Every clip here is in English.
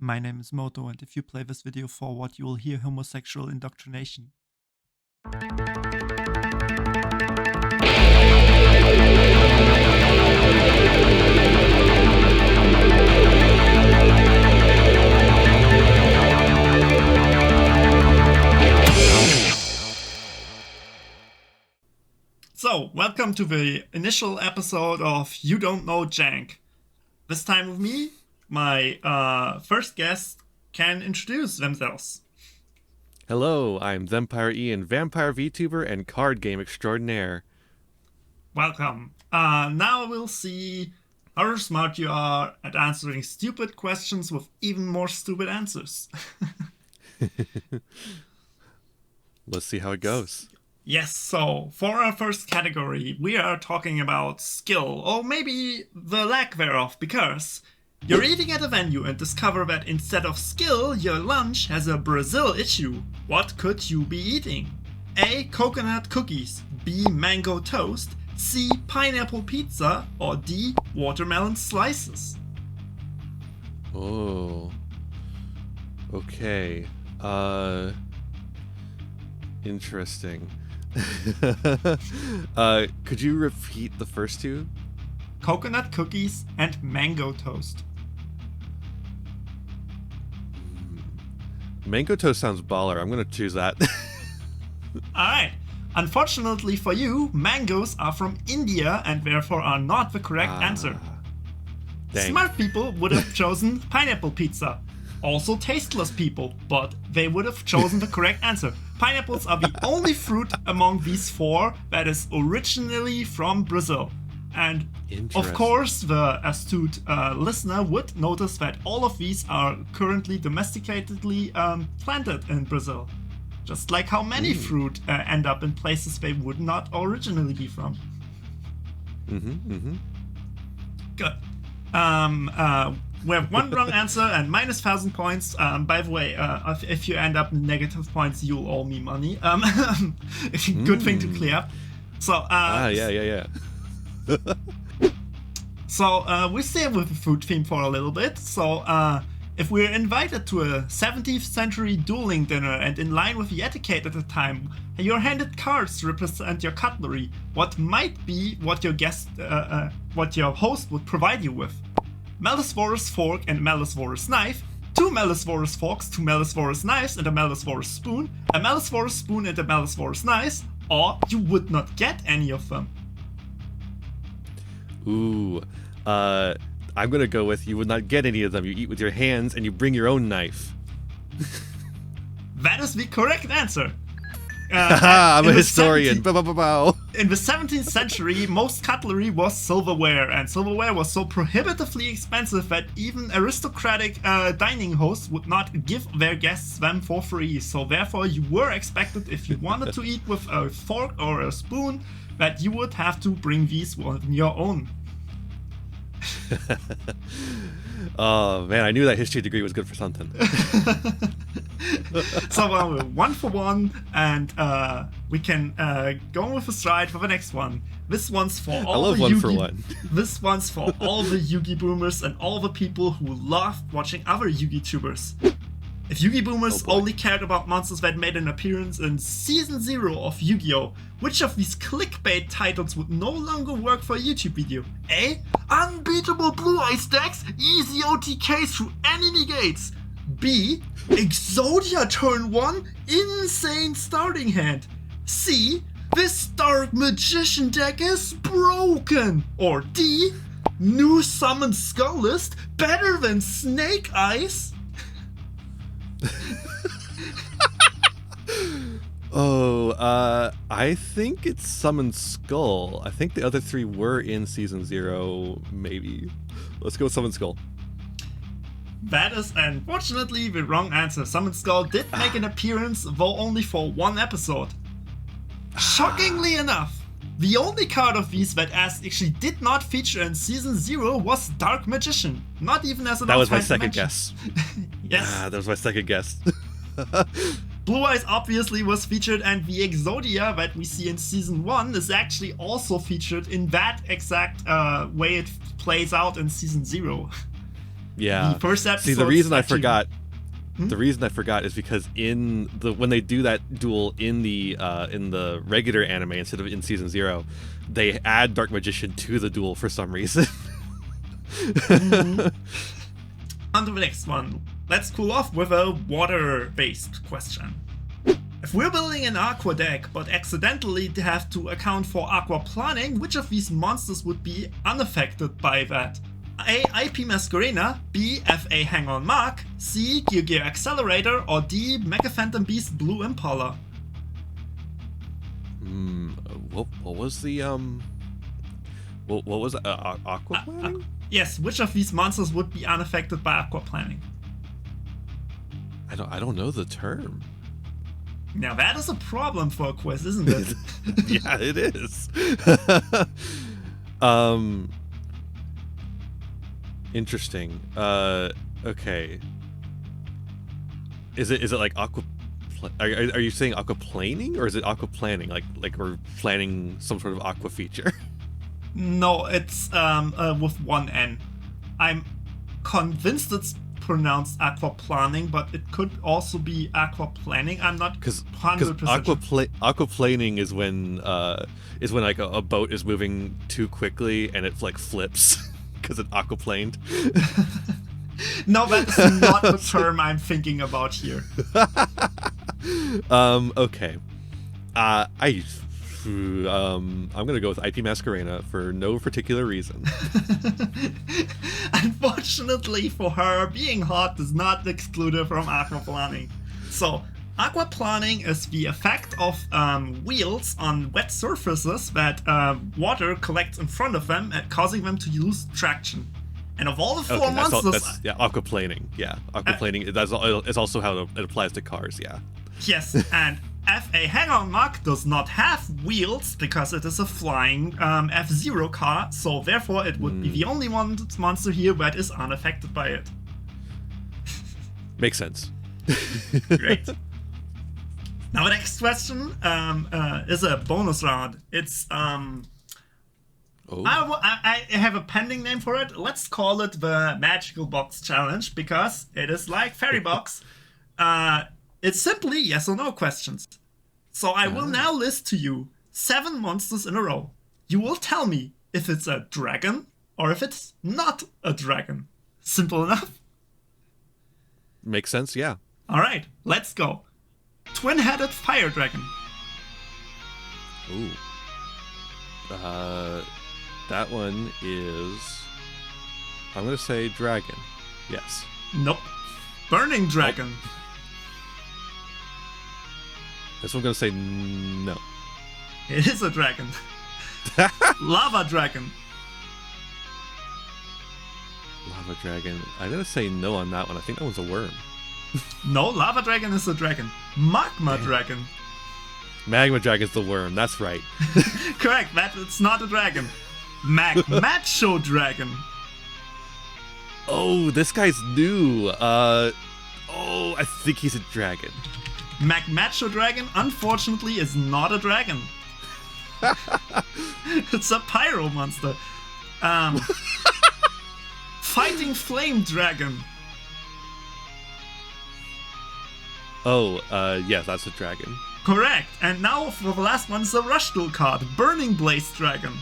My name is Moto, and if you play this video forward, you will hear homosexual indoctrination. So, welcome to the initial episode of You Don't Know JANK. This time with me, my first guest can introduce themselves. Hello, I'm Thempire Iain, vampire VTuber and card game extraordinaire. Welcome. Now we'll see how smart you are at answering stupid questions with even more stupid answers. Let's see how it goes. Yes, so for our first category, we are talking about skill, or maybe the lack thereof, because you're eating at a venue and discover that instead of skill, your lunch has a Brazil issue. What could you be eating? A. Coconut cookies. B. Mango toast. C. Pineapple pizza. Or D. Watermelon slices. Oh. Okay. Interesting. Could you repeat the first two? Coconut cookies and mango toast. Mango toast sounds baller. I'm gonna choose that. Alright. Unfortunately for you, mangoes are from India and therefore are not the correct answer. Dang. Smart people would have chosen pineapple pizza. Also tasteless people, but they would have chosen the correct answer. Pineapples are the only fruit among these four that is originally from Brazil. And of course, the astute listener would notice that all of these are currently domesticatedly planted in Brazil. Just like how many fruit end up in places they would not originally be from. Good. We have one wrong answer and minus 1,000 points. By the way, if you end up in negative points, you'll owe me money. Good thing to clear. So, yeah. So, we stay with the food theme for a little bit. So, if we're invited to a 17th century dueling dinner and in line with the etiquette at the time, you're handed cards to represent your cutlery. What might be what your host would provide you with? Melisaurus fork and Melisaurus knife, 2 Melisaurus forks, 2 Melisaurus knives, and a Melisaurus spoon, a Melisaurus spoon and a Melisaurus knives, or you would not get any of them. Ooh, I'm gonna go with you would not get any of them. You eat with your hands and you bring your own knife. That is the correct answer. I'm a historian. In the 17th century, most cutlery was silverware, and silverware was so prohibitively expensive that even aristocratic dining hosts would not give their guests them for free. So therefore, you were expected, if you wanted to eat with a fork or a spoon, that you would have to bring these on your own. Oh man, I knew that history degree was good for something. So we're 1 for 1, and we can go with a stride for the next one. This one's for all the 1 for 1. This one's for all the Yugi boomers and all the people who love watching other Yugi tubers. If Yugi boomers only cared about monsters that made an appearance in Season 0 of Yu-Gi-Oh!, which of these clickbait titles would no longer work for a YouTube video? A. Unbeatable Blue Eyes decks, easy OTKs through enemy gates. B. Exodia turn 1, insane starting hand. C. This Dark Magician deck is broken. Or D. New Summon Skull list, better than Snake Eyes. I think it's Summon Skull. I think the other 3 were in Season 0, maybe. Let's go with Summon Skull. That is unfortunately the wrong answer. Summon Skull did make an appearance, though only for 1 episode. Shockingly enough, the only card of these that actually did not feature in Season 0 was Dark Magician. Not even as an That was my second guess. Yes. That was my second guess. Blue Eyes obviously was featured, and the Exodia that we see in Season 1 is actually also featured in that exact way it plays out in Season 0. Yeah. The first episode. See, the reason I actually- forgot. The reason I forgot is because when they do that duel in the regular anime instead of in season 0, they add Dark Magician to the duel for some reason. On to the next one. Let's cool off with a water-based question. If we're building an aqua deck but accidentally have to account for aquaplaning, which of these monsters would be unaffected by that? A. IP Masquerena, B. FA Hang On Mark, C. Yugioh Accelerator, or D. Mega Phantom Beast Blue Impala? What was the what was aquaplaning? Yes, which of these monsters would be unaffected by aquaplaning? I don't know the term. Now that is a problem for a quiz, isn't it? Yeah, it is. Interesting. Okay. Is it like aqua? Are you saying aquaplaning or is it aquaplaning? Like we're planning some sort of aqua feature? No, it's with one N. I'm convinced it's pronounced aquaplaning, but it could also be aquaplaning. I'm not 100% sure. Aquaplaning is when like a boat is moving too quickly and it like flips because it aquaplaned. No, that's not the term I'm thinking about here. Okay. I'm gonna go with IP Masquerena for no particular reason. Unfortunately for her, being hot does not exclude her from aquaplaning. So, aquaplaning is the effect of wheels on wet surfaces that water collects in front of them, causing them to lose traction. And of all the four monsters... aquaplaning. Yeah, aquaplaning is also how it applies to cars, yeah. Yes, and FA Hang On Mark does not have wheels because it is a flying F-Zero car, so therefore it would be the only monster here that is unaffected by it. Makes sense. Great. Now the next question is a bonus round. It's I have a pending name for it. Let's call it the Magical Box Challenge because it is like Fairy Box. It's simply yes or no questions. So I will now list to you 7 monsters in a row. You will tell me if it's a dragon or if it's not a dragon. Simple enough? Makes sense, yeah. Alright, let's go. Twin-headed fire dragon. Ooh. That one is... I'm gonna say dragon. Yes. Nope. Burning dragon. Oh. This one I'm gonna say no. It is a dragon. Lava dragon. Lava dragon. I'm gonna say no on that one. I think that one's a worm. No, lava dragon is a dragon. Magma dragon. Magma dragon's the worm. That's right. Correct. It's not a dragon. Macho dragon. Oh, this guy's new. I think he's a dragon. Macho dragon, unfortunately, is not a dragon. It's a pyro monster. Fighting flame dragon. Yeah, that's a dragon. Correct. And now for the last one is a rush duel card. Burning blaze dragon.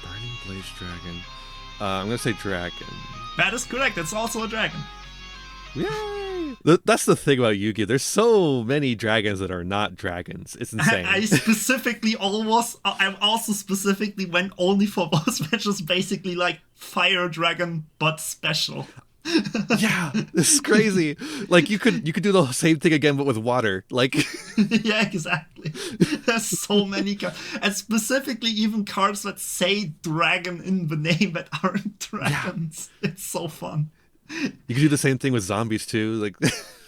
Burning blaze dragon. I'm gonna say dragon. That is correct. It's also a dragon. Yay! That's the thing about Yu-Gi-Oh! There's so many dragons that are not dragons. It's insane. I also specifically went only for those which is basically like fire dragon but special. Yeah, this is crazy. Like you could do the same thing again but with water. Like yeah, exactly. There's so many cards, and specifically even cards that say dragon in the name that aren't dragons. Yeah. It's so fun. You can do the same thing with zombies too. Like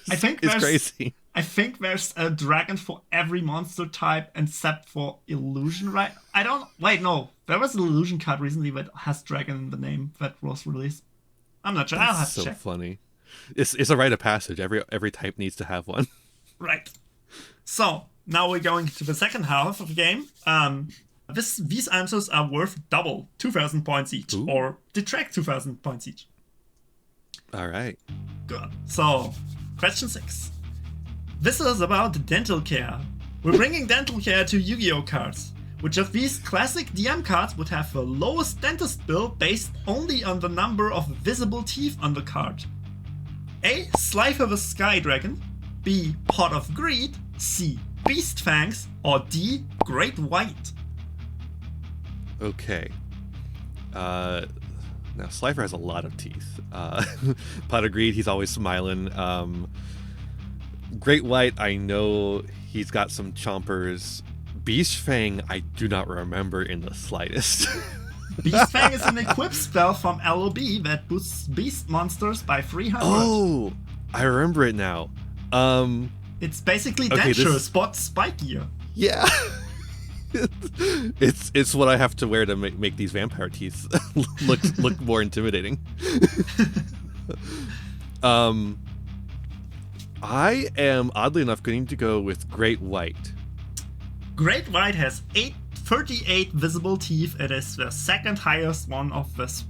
I think it's crazy. I think there's a dragon for every monster type except for illusion, right? No. There was an illusion card recently that has dragon in the name that was released. I'm not sure. I'll have to check. So funny. It's a rite of passage. Every type needs to have one. Right. So now we're going to the second half of the game. These answers are worth double, 2,000 points each, Ooh. or detract 2,000 points each. All right. Good. So, question 6. This is about dental care. We're bringing dental care to Yu-Gi-Oh cards. Which of these classic DM cards would have the lowest dentist bill based only on the number of visible teeth on the card? A. Slifer the Sky Dragon. B. Pot of Greed. C. Beast Fangs. Or D. Great White. Okay. Now Slifer has a lot of teeth. Pot of Greed, he's always smiling. Great White, I know he's got some chompers. Beast Fang, I do not remember in the slightest. Beast Fang is an equip spell from LOB that boosts beast monsters by 300. Oh, I remember it now. It's basically okay, denture, spot spikier. Yeah. it's what I have to wear to make these vampire teeth look more intimidating. I am oddly enough going to go with Great White. Great White has 38 visible teeth. It is the second highest one of this.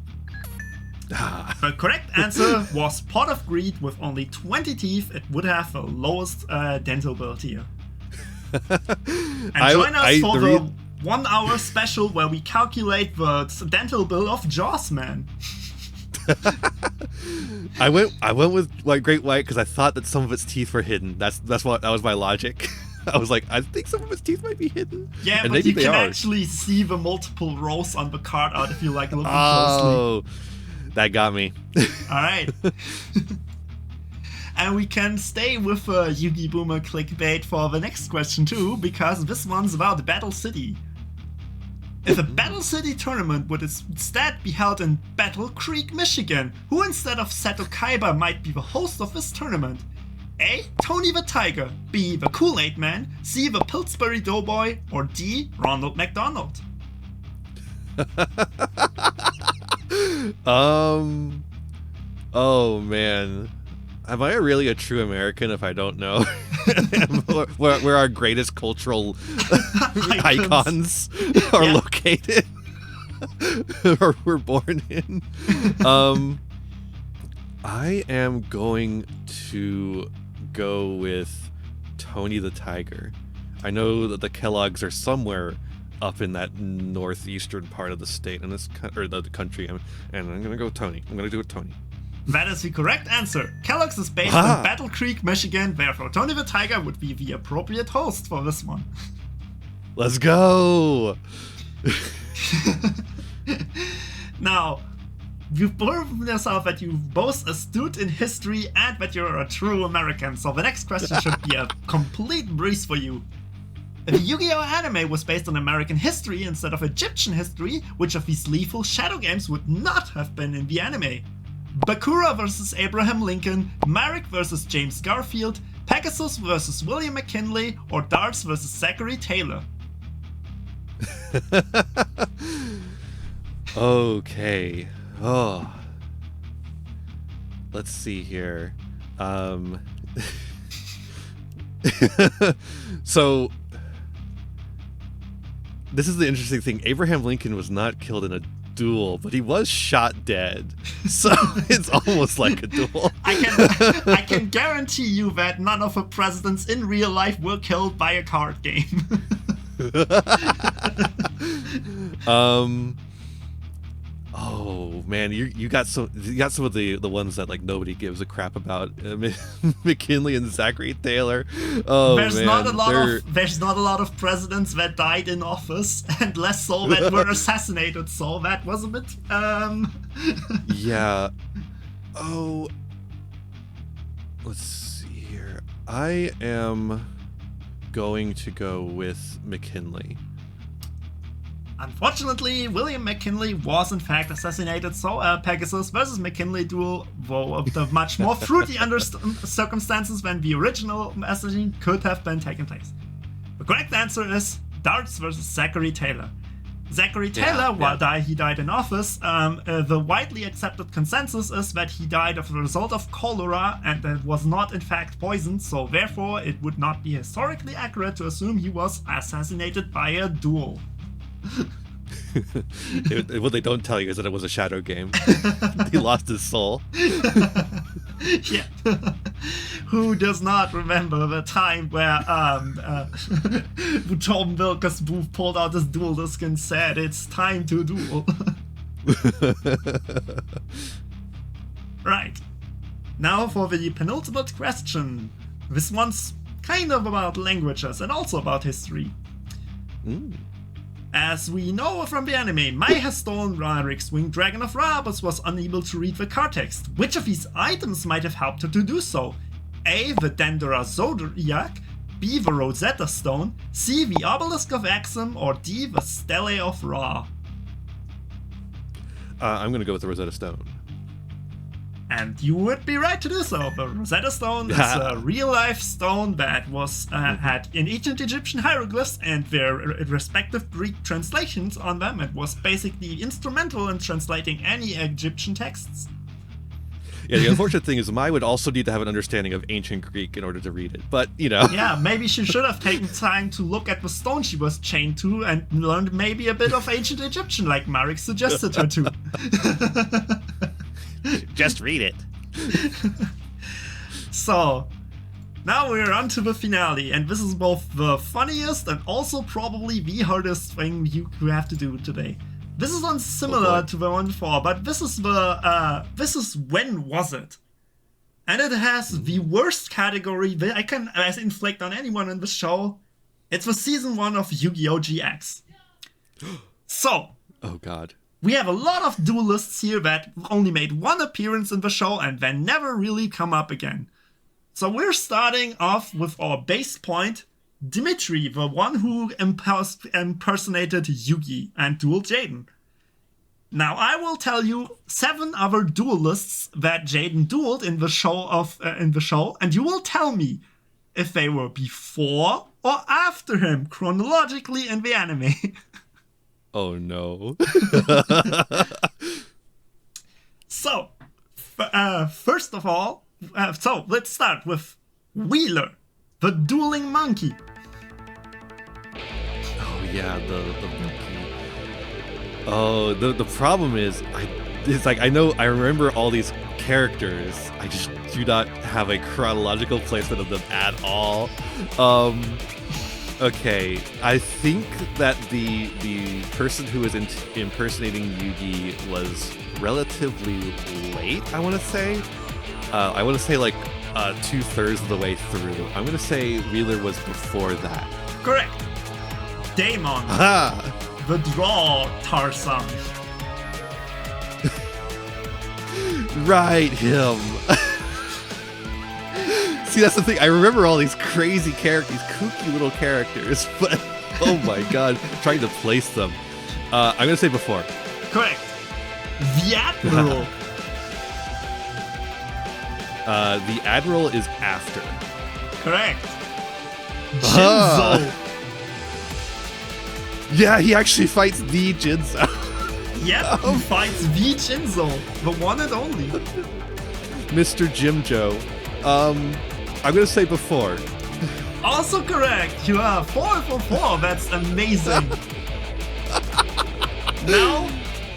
The correct answer was Pot of Greed with only 20 teeth. It would have the lowest dental bill tier. And join us for the 1 hour special where we calculate the dental bill of Jaws Man. I went with Great White because I thought that some of its teeth were hidden. That was my logic. I was like, I think some of its teeth might be hidden. Yeah, and but you can are. actually see the multiple rows on the card art if you like looking closely. That got me. Alright. And we can stay with Yugi Boomer clickbait for the next question too, because this one's about Battle City. If a Battle City tournament would instead be held in Battle Creek, Michigan, who instead of Seto Kaiba might be the host of this tournament? A. Tony the Tiger. B. The Kool-Aid Man. C. The Pillsbury Doughboy. Or D. Ronald McDonald. Oh man. Am I really a true American if I don't know where our greatest cultural icons are located or were born in? I am going to go with Tony the Tiger. I know that the Kellogg's are somewhere up in that northeastern part of the state and the country, and I'm gonna go Tony. I'm gonna do it, Tony. That is the correct answer. Kellogg's is based in Battle Creek, Michigan, therefore Tony the Tiger would be the appropriate host for this one. Let's go! Now, you've proven yourself that you're both astute in history and that you're a true American, so the next question should be a complete breeze for you. If Yu-Gi-Oh! Anime was based on American history instead of Egyptian history, which of these lethal shadow games would not have been in the anime? Bakura vs. Abraham Lincoln, Marek vs. James Garfield, Pegasus vs. William McKinley, or Darts vs. Zachary Taylor? Okay. Oh. Let's see here. So this is the interesting thing. Abraham Lincoln was not killed in a duel, but he was shot dead. So it's almost like a duel. I can guarantee you that none of the presidents in real life were killed by a card game. Oh man, you got some of the ones that like nobody gives a crap about. McKinley and Zachary Taylor. Oh there's man, not a lot of presidents that died in office, and less so that were assassinated. So that was a bit. Yeah. Oh. Let's see here. I am going to go with McKinley. Unfortunately, William McKinley was in fact assassinated, so Pegasus versus McKinley duel, though of the much more fruity circumstances than the original assassination, could have been taken place. The correct answer is Darts versus Zachary Taylor. Zachary Taylor, he died in office. The widely accepted consensus is that he died as a result of cholera and that was not in fact poisoned, so therefore it would not be historically accurate to assume he was assassinated by a duel. What they don't tell you is that it was a shadow game. He lost his soul. Yeah. Who does not remember the time where Tom Wilkes Booth pulled out his duel disc and said, "It's time to duel." Right. Now for the penultimate question. This one's kind of about languages and also about history. As we know from the anime, Mai has stolen Rarik's winged dragon of Ra, but was unable to read the card text. Which of these items might have helped her to do so? A. The Dendera Zodiac, B. The Rosetta Stone, C. The Obelisk of Axum, or D. The Stele of Ra? I'm gonna go with the Rosetta Stone. And you would be right to do so. The Rosetta Stone is a real-life stone that was had in ancient Egyptian hieroglyphs and their respective Greek translations on them. It was basically instrumental in translating any Egyptian texts. Yeah, the unfortunate thing is Mai would also need to have an understanding of ancient Greek in order to read it. But, you know. Yeah, maybe she should have taken time to look at the stone she was chained to and learned maybe a bit of ancient Egyptian like Marek suggested her to. Just read it. So, now we're on to the finale, and this is both the funniest and also probably the hardest thing you have to do today. This is one similar to the one before, but this is when was it? And it has the worst category that I can inflict on anyone in the show. It's the season 1 of Yu-Gi-Oh! GX. So. Oh god. We have a lot of duelists here that only made one appearance in the show and then never really come up again. So we're starting off with our base point, Dimitri, the one who impersonated Yugi and dueled Jaden. Now I will tell you 7 other duelists that Jaden dueled in the show, and you will tell me if they were before or after him chronologically in the anime. Oh no. So, first of all, let's start with Wheeler, the dueling monkey. Oh yeah, the monkey. Oh, the problem is, I remember all these characters. I just do not have a chronological placement of them at all. Okay, I think that the person who was impersonating Yugi was relatively late, I want to say. Like 2/3 of the way through. I'm going to say Wheeler was before that. Correct. Daemon. The draw Tarzan. Right, him. See, that's the thing. I remember all these crazy characters, kooky little characters, but oh my god, trying to place them. I'm gonna say before. Correct. The Admiral. The Admiral is after. Correct. Jinzo. Yeah, he actually fights the Jinzo. Yep, he fights the Jinzo, the one and only. Mr. Jimjo. I'm gonna say before. Also correct. You are 4 for 4. That's amazing. Now,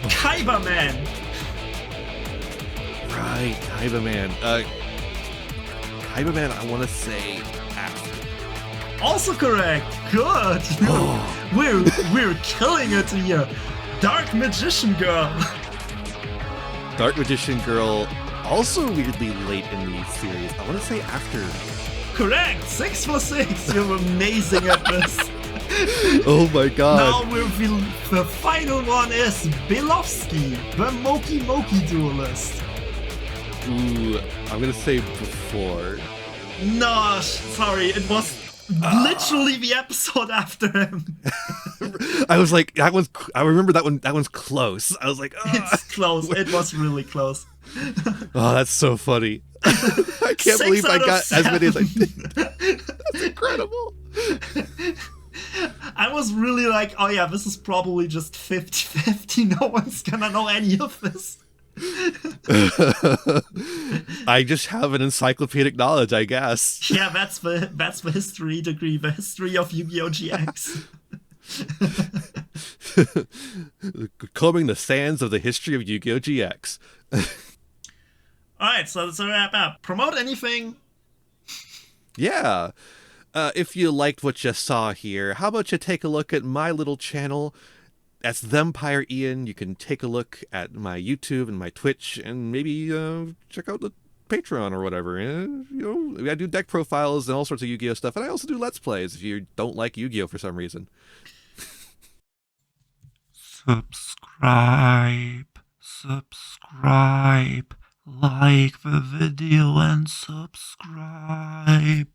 Kaiba Man. Right, Kaiba Man. Kaiba Man, I want to say after. Also correct. Good. We're killing it here. Dark Magician Girl. Dark Magician Girl. Also weirdly late in the series. I want to say after. Correct! 6 for 6! You're amazing at this! Oh my god. Now the final one is Bilovsky, the Moki duelist. Ooh, I'm gonna say before. No, sorry, it was literally the episode after him. I was like, I remember that one's close. I was like, it's close. It was really close. Oh, that's so funny. I can't believe I got 7. As many as I did. That's incredible. I was really like, oh yeah, this is probably just 50-50. No one's gonna know any of this. I just have an encyclopedic knowledge, I guess. Yeah, that's the history degree, the history of Yu-Gi-Oh! GX. Combing the sands of the history of Yu-Gi-Oh! GX. Alright, so to wrap up, promote anything. Yeah. If you liked what you saw here, how about you take a look at my little channel? That's Thempire Iain. You can take a look at my YouTube and my Twitch, and maybe check out the Patreon or whatever. I do deck profiles and all sorts of Yu-Gi-Oh stuff, and I also do Let's Plays if you don't like Yu-Gi-Oh for some reason. Subscribe, like the video and subscribe.